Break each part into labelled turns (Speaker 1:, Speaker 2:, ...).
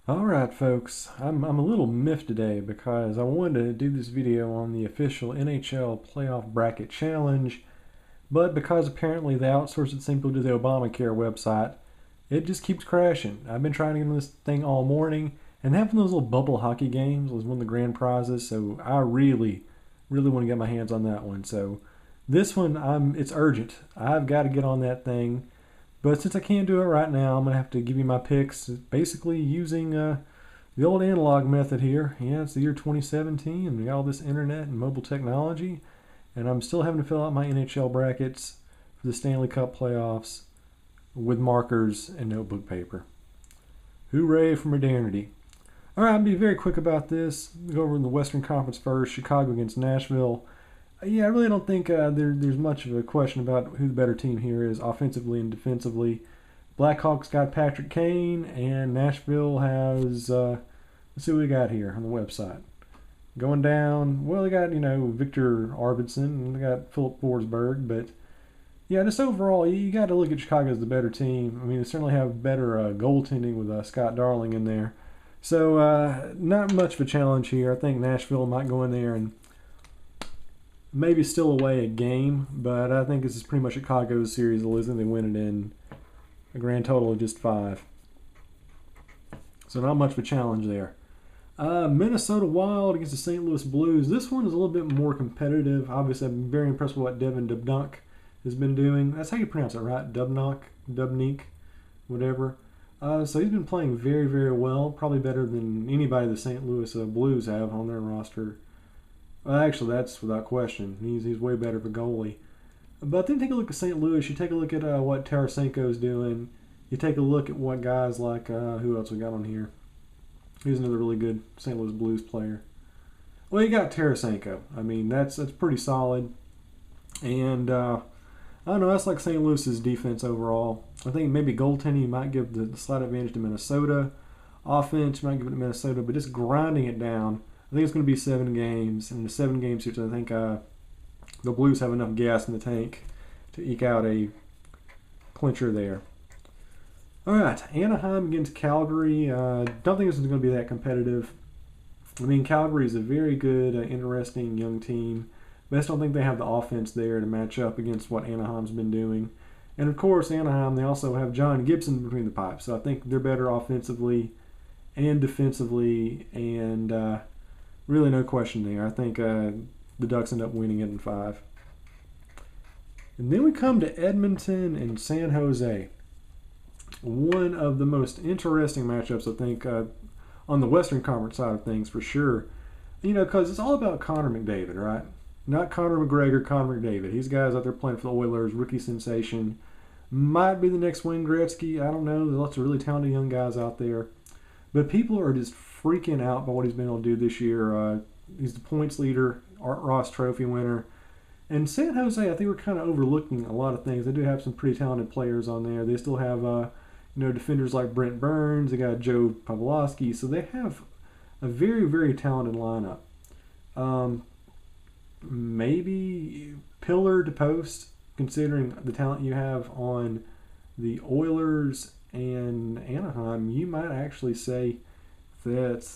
Speaker 1: Alright folks, I'm a little miffed today because I wanted to do this video on the official NHL Playoff Bracket Challenge, but because apparently they outsourced it simply to the Obamacare website, it just keeps crashing. I've been trying to get on this thing all morning, and having those little bubble hockey games was one of the grand prizes, so I really want to get my hands on that one. So this one, it's urgent. I've got to get on that thing. But since I can't do it right now, I'm going to have to give you my picks basically using the old analog method here. Yeah, it's the year 2017, and we got all this internet and mobile technology, and I'm still having to fill out my NHL brackets for the Stanley Cup playoffs with markers and notebook paper. Hooray for modernity. All right, I'll be very quick about this. We'll go over in the Western Conference first, Chicago against Nashville. Yeah, I really don't think there's much of a question about who the better team here is offensively and defensively. Blackhawks got Patrick Kane, and Nashville has, let's see what we got here on the website. Going down, well, they got, Victor Arvidsson, and they got Philip Forsberg, but yeah, just overall, you got to look at Chicago as the better team. I mean, they certainly have better goaltending with Scott Darling in there. So, not much of a challenge here. I think Nashville might go in there and maybe still away a game, but I think this is pretty much Chicago's series. They win it in a grand total of just 5. So not much of a challenge there. Minnesota Wild against the St. Louis Blues. This one is a little bit more competitive. Obviously, I'm very impressed with what Devin Dubnyk has been doing. That's how you pronounce it, right? Dubnyk, whatever. So he's been playing very, very well. Probably better than anybody the St. Louis Blues have on their roster. Well, actually, that's without question. He's way better of a goalie. But then take a look at St. Louis. You take a look at what Tarasenko's doing. You take a look at what guys like, who else we got on here? Here's another really good St. Louis Blues player. Well, you got Tarasenko. I mean, that's pretty solid. And I don't know, that's like St. Louis's defense overall. I think maybe goaltending might give the slight advantage to Minnesota. Offense might give it to Minnesota, but just grinding it down. I think it's going to be 7 games, and in the 7 game series, I think the Blues have enough gas in the tank to eke out a clincher there. All right, Anaheim against Calgary. Don't think this is going to be that competitive. I mean, Calgary is a very good, interesting young team, but I just don't think they have the offense there to match up against what Anaheim's been doing. And of course, Anaheim, they also have John Gibson between the pipes, so I think they're better offensively and defensively, and really no question there. I think the Ducks end up winning it in 5. And then we come to Edmonton and San Jose. One of the most interesting matchups, I think, on the Western Conference side of things for sure. Because it's all about Connor McDavid, right? Not Connor McGregor, Connor McDavid. He's guys out there playing for the Oilers, rookie sensation. Might be the next Wayne Gretzky. I don't know. There's lots of really talented young guys out there. But people are just freaking out by what he's been able to do this year. He's the points leader, Art Ross Trophy winner. And San Jose, I think we're kind of overlooking a lot of things. They do have some pretty talented players on there. They still have, defenders like Brent Burns. They got Joe Pavelski. So they have a very, very talented lineup. Maybe pillar to post, considering the talent you have on the Oilers and Anaheim. You might actually say that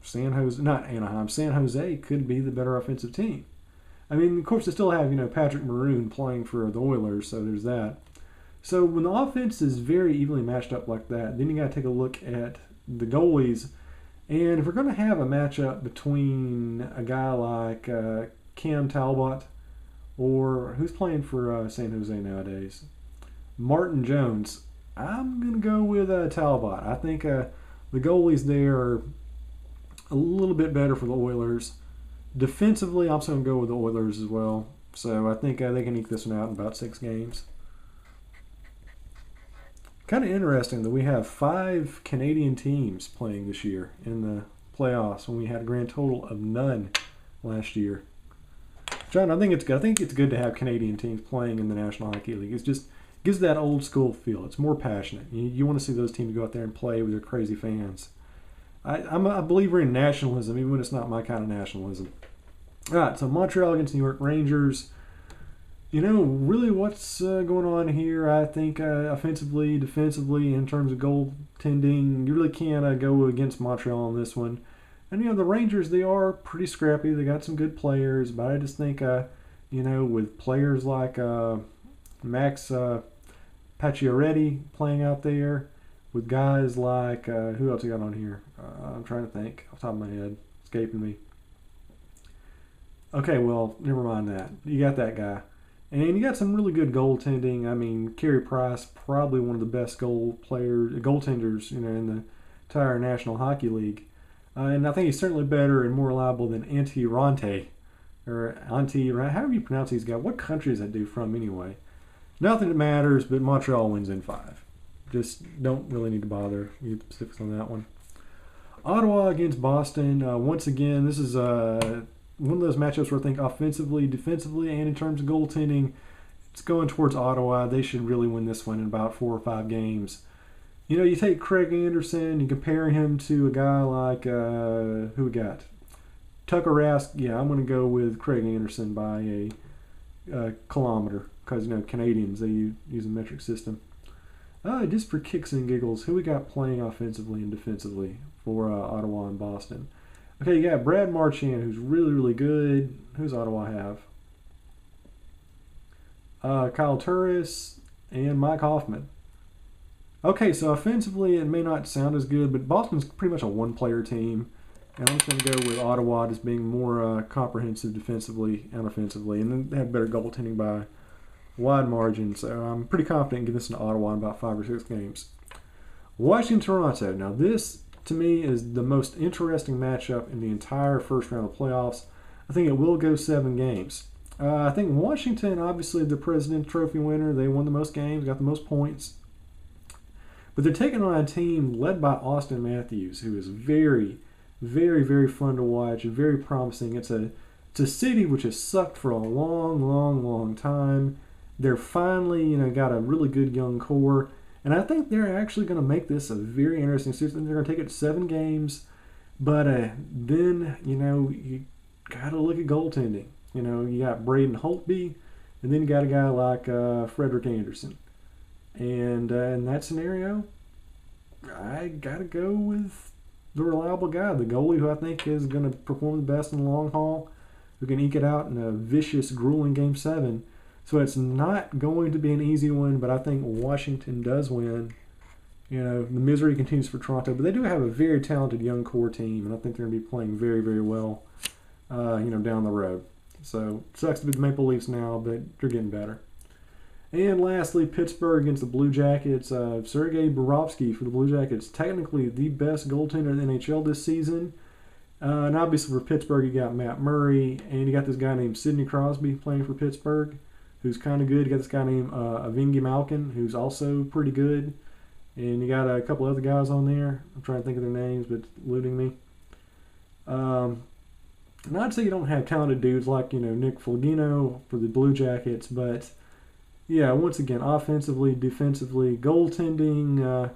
Speaker 1: San Jose could be the better offensive team. I mean, of course, they still have, Patrick Maroon playing for the Oilers, so there's that. So when the offense is very evenly matched up like that, then you got to take a look at the goalies. And if we're going to have a matchup between a guy like Cam Talbot, or who's playing for San Jose nowadays, Martin Jones, I'm going to go with Talbot. I think the goalies there are a little bit better for the Oilers. Defensively, I'm also going to go with the Oilers as well. So I think they can eke this one out in about 6 games. Kind of interesting that we have 5 Canadian teams playing this year in the playoffs when we had a grand total of none last year. John, I think it's good. I think it's good to have Canadian teams playing in the National Hockey League. It's just gives that old school feel. It's more passionate. You want to see those teams go out there and play with their crazy fans. I'm a believer in nationalism, even when it's not my kind of nationalism. All right, so Montreal against New York Rangers. Really what's going on here, I think offensively, defensively, in terms of goaltending, you really can't go against Montreal on this one. And, the Rangers, they are pretty scrappy. They got some good players, but I just think, with players like Max Pacioretty playing out there, with guys like, who else you got on here? I'm trying to think off the top of my head. Escaping me. Okay, well, never mind that. You got that guy. And you got some really good goaltending. I mean, Carey Price, probably one of the best goaltenders, in the entire National Hockey League. And I think he's certainly better and more reliable than Antti Raanta, or Antti, however you pronounce these guys. What country does that dude from anyway? Nothing that matters, but Montreal wins in 5. Just don't really need to bother. You get the specifics on that one. Ottawa against Boston. Once again, this is one of those matchups where I think offensively, defensively, and in terms of goaltending, it's going towards Ottawa. They should really win this one in about 4 or 5 games. You take Craig Anderson, you compare him to a guy like, who we got? Tucker Rask. Yeah, I'm going to go with Craig Anderson by a kilometer because, Canadians, they use a metric system. Just for kicks and giggles, who we got playing offensively and defensively for Ottawa and Boston? Okay, you got Brad Marchand, who's really, really good. Who's Ottawa have? Kyle Turris and Mike Hoffman. Okay, so offensively, it may not sound as good, but Boston's pretty much a one-player team. And I'm just going to go with Ottawa just being more comprehensive defensively and offensively. And then they have better goaltending by wide margin. So I'm pretty confident in giving this to Ottawa in about 5 or 6 games. Washington-Toronto. Now this, to me, is the most interesting matchup in the entire first round of playoffs. I think it will go 7 games. I think Washington, obviously the President's Trophy winner, they won the most games, got the most points. But they're taking on a team led by Austin Matthews, who is very, very, very fun to watch and very promising. It's a city which has sucked for a long, long, long time. They're finally, got a really good young core. And I think they're actually going to make this a very interesting season. They're going to take it to 7 games. But then, you got to look at goaltending. You got Braden Holtby, and then you got a guy like Frederik Andersen. And in that scenario, I got to go with the reliable guy, the goalie who I think is going to perform the best in the long haul, who can eke it out in a vicious, grueling Game 7. So it's not going to be an easy one, but I think Washington does win. The misery continues for Toronto, but they do have a very talented young core team, and I think they're going to be playing very, very well, down the road. So it sucks to be the Maple Leafs now, but they're getting better. And lastly, Pittsburgh against the Blue Jackets. Sergei Bobrovsky for the Blue Jackets, technically the best goaltender in the NHL this season. And obviously for Pittsburgh, you got Matt Murray, and you got this guy named Sidney Crosby playing for Pittsburgh, who's kind of good. You got this guy named Evgeny Malkin, who's also pretty good. And you got a couple other guys on there. I'm trying to think of their names, but it's eluding me. Not to say you don't have talented dudes like, Nick Foligno for the Blue Jackets, but yeah, once again, offensively, defensively, goaltending.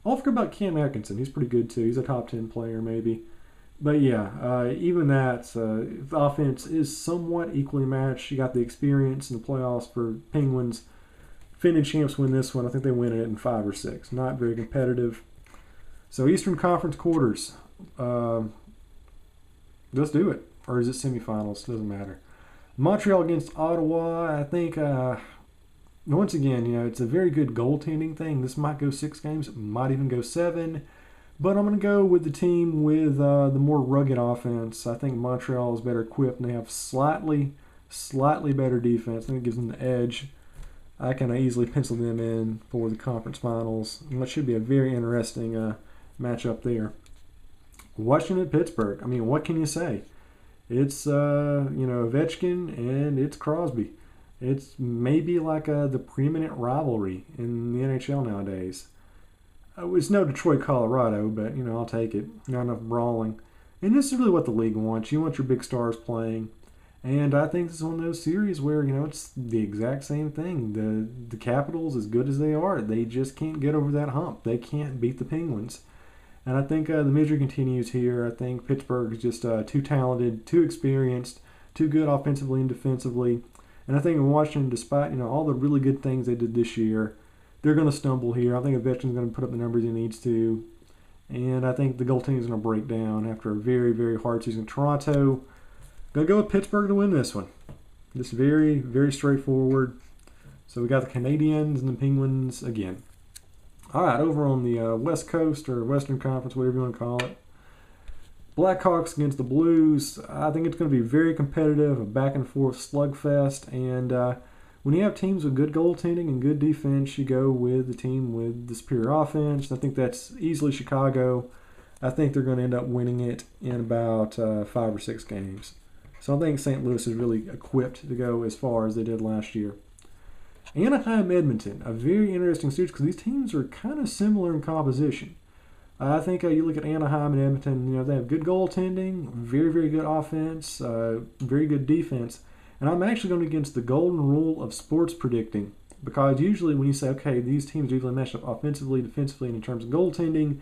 Speaker 1: I'll forget about Cam Atkinson. He's pretty good too. He's a top 10 player maybe. But yeah, even that, the offense is somewhat equally matched. You got the experience in the playoffs for Penguins. Defending champs win this one. I think they win it in 5 or 6. Not very competitive. So Eastern Conference quarters. Let's do it. Or is it semifinals? Doesn't matter. Montreal against Ottawa. I think, once again, it's a very good goaltending thing. This might go 6 games. It might even go 7. But I'm going to go with the team with the more rugged offense. I think Montreal is better equipped, and they have slightly better defense. I think it gives them the edge. I can easily pencil them in for the conference finals. And that should be a very interesting matchup there. Washington, Pittsburgh. I mean, what can you say? It's Ovechkin and it's Crosby. It's maybe like the preeminent rivalry in the NHL nowadays. It's no Detroit, Colorado, but I'll take it. Not enough brawling, and this is really what the league wants. You want your big stars playing, and I think this is one of those series where it's the exact same thing. The Capitals, as good as they are, they just can't get over that hump. They can't beat the Penguins. And I think the misery continues here. I think Pittsburgh is just too talented, too experienced, too good offensively and defensively. And I think in Washington, despite all the really good things they did this year, they're going to stumble here. I think Ovechkin's going to put up the numbers he needs to. And I think the goaltending is going to break down after a very, very hard season. Toronto, going to go with Pittsburgh to win this one. Just very, very straightforward. So we got the Canadiens and the Penguins again. All right, over on the West Coast or Western Conference, whatever you want to call it. Blackhawks against the Blues. I think it's going to be very competitive, a back-and-forth slugfest. And when you have teams with good goaltending and good defense, you go with the team with the superior offense. I think that's easily Chicago. I think they're going to end up winning it in about 5 or 6 games. So I think St. Louis is really equipped to go as far as they did last year. Anaheim, Edmonton, a very interesting series because these teams are kind of similar in composition. I think you look at Anaheim and Edmonton, they have good goaltending, very, very good offense, very good defense. And I'm actually going against the golden rule of sports predicting because usually when you say, okay, these teams usually match up offensively, defensively, and in terms of goaltending,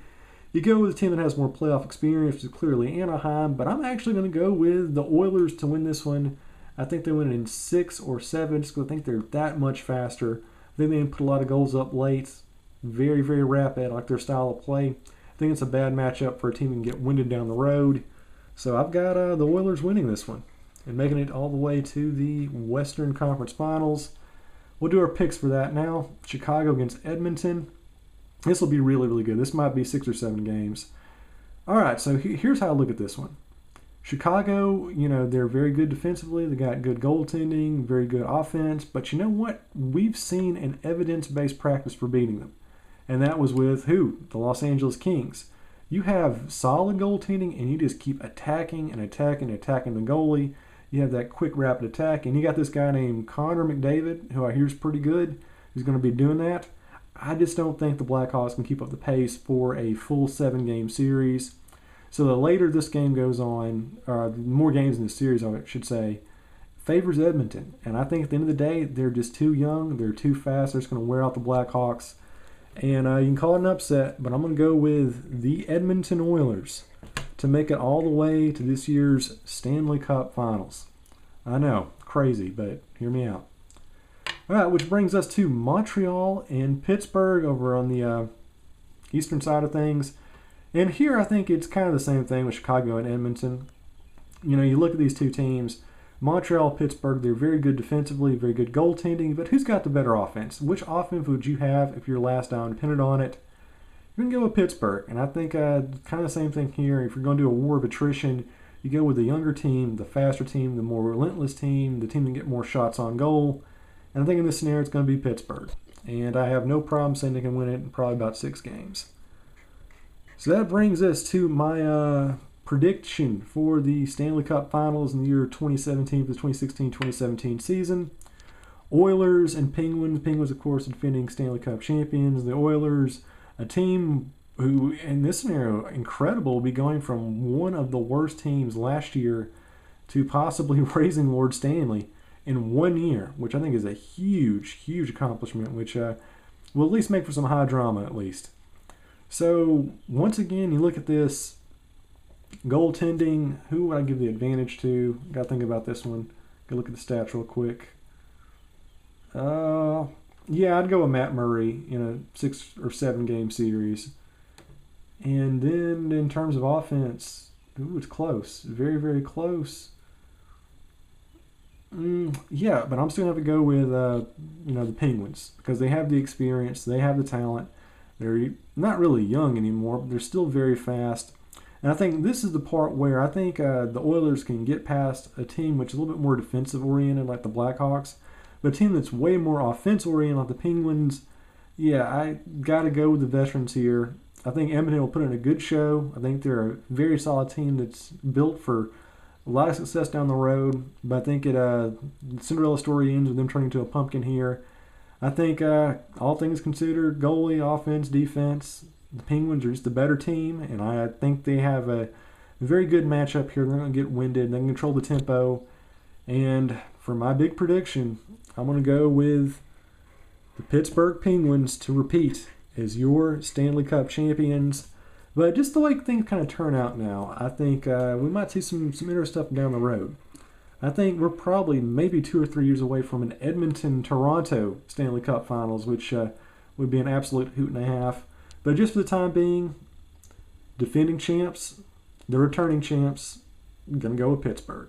Speaker 1: you go with a team that has more playoff experience, which is clearly Anaheim. But I'm actually going to go with the Oilers to win this one. I think they win it in 6 or 7 just because I think they're that much faster. They may put a lot of goals up late, very, very rapid, like their style of play. I think it's a bad matchup for a team that can get winded down the road. So I've got the Oilers winning this one and making it all the way to the Western Conference Finals. We'll do our picks for that now. Chicago against Edmonton. This will be really, really good. This might be 6 or 7 games. All right, so here's how I look at this one. Chicago, they're very good defensively. They got good goaltending, very good offense. But you know what? We've seen an evidence-based practice for beating them. And that was with who? The Los Angeles Kings. You have solid goaltending, and you just keep attacking and attacking and attacking the goalie. You have that quick, rapid attack. And you got this guy named Connor McDavid, who I hear is pretty good, who's going to be doing that. I just don't think the Blackhawks can keep up the pace for a full 7-game series. So the later this game goes on, or the more games in the series, I should say, favors Edmonton. And I think at the end of the day, they're just too young. They're too fast. They're just going to wear out the Blackhawks. And you can call it an upset, but I'm going to go with the Edmonton Oilers to make it all the way to this year's Stanley Cup Finals. I know, crazy, but hear me out. All right, which brings us to Montreal and Pittsburgh over on the eastern side of things. And here I think it's kind of the same thing with Chicago and Edmonton. You look at these two teams, Montreal, Pittsburgh, they're very good defensively, very good goaltending, but who's got the better offense? Which offense would you have if your last down depended on it? You're going to go with Pittsburgh. And I think kind of the same thing here. If you're going to do a war of attrition, you go with the younger team, the faster team, the more relentless team, the team that can get more shots on goal. And I think in this scenario it's going to be Pittsburgh. And I have no problem saying they can win it in probably about 6 games. So that brings us to my prediction for the Stanley Cup Finals in the year 2017 for the 2016-2017 season. Oilers and Penguins. Penguins, of course, defending Stanley Cup champions. The Oilers, a team who, in this scenario, incredible, will be going from one of the worst teams last year to possibly raising Lord Stanley in 1 year, which I think is a huge, huge accomplishment, which will at least make for some high drama at least. So, once again, you look at this goaltending. Who would I give the advantage to? Got to think about this one. Go look at the stats real quick. Yeah, I'd go with Matt Murray in a 6 or 7 game series. And then in terms of offense, it's close. Very, very close. Yeah, but I'm still going to have to go with the Penguins because they have the experience, they have the talent. They're not really young anymore, but they're still very fast. And I think this is the part where I think the Oilers can get past a team which is a little bit more defensive-oriented like the Blackhawks, but a team that's way more offense-oriented like the Penguins. Yeah, I got to go with the veterans here. I think Edmonton will put in a good show. I think they're a very solid team that's built for a lot of success down the road, but I think the Cinderella story ends with them turning into a pumpkin here. I think all things considered, goalie, offense, defense, the Penguins are just a better team, and I think they have a very good matchup here. They're going to get winded. They can control the tempo. And for my big prediction, I'm going to go with the Pittsburgh Penguins to repeat as your Stanley Cup champions. But just the way things kind of turn out now, I think we might see some interesting stuff down the road. I think we're probably maybe 2 or 3 years away from an Edmonton-Toronto Stanley Cup Finals, which would be an absolute hoot and a half. But just for the time being, defending champs, the returning champs, I'm going to go with Pittsburgh.